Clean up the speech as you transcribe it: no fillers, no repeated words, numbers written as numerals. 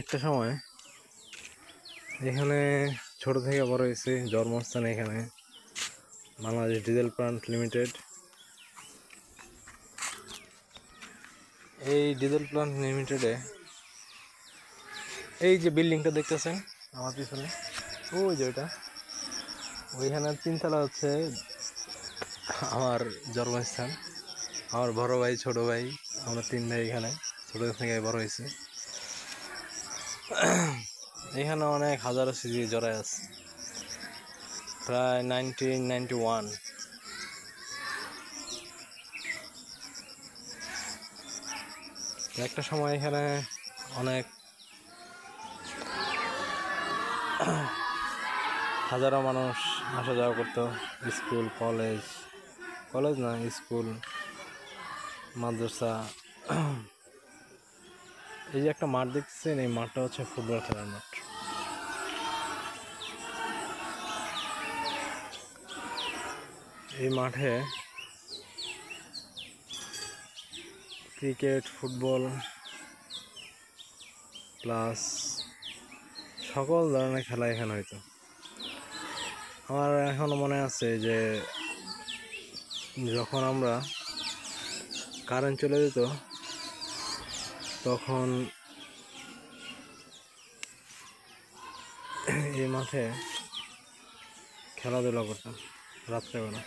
একটা সময় এখানে ছোট থেকে বড় হয়েছে, জন্মস্থান এখানে বাংলাদেশ ডিজেল প্লান্ট লিমিটেড। এই ডিজেল প্লান্ট লিমিটেডে এই যে বিল্ডিংটা দেখতেছেন আমার পিছনে, ওই যে ওইখানে 3 তলা হচ্ছে আমার জন্মস্থান। আমার বড় ভাই, ছোট ভাই, আমরা 3 ভাই এখানে ছোট থেকে বড় হয়েছে। এখানে অনেক হাজারো স্মৃতি জড়ায় আছে, প্রায় 1991। একটা সময় এখানে অনেক হাজারো মানুষ আসা যাওয়া করতো, স্কুল কলেজ না, স্কুল, মাদ্রাসা। এই যে একটা মাঠ দেখতেছেন, এই মাঠটা হচ্ছে ফুটবল খেলার মাঠ। এই মাঠে ক্রিকেট, ফুটবল প্লাস সকল ধরনের খেলা এখানে হইতো। আমার এখনো মনে আছে যে যখন আমরা কারেন্ট চলে যেত তখন এই মাঠে খেলাধুলা করতাম রাত্রেবেলা।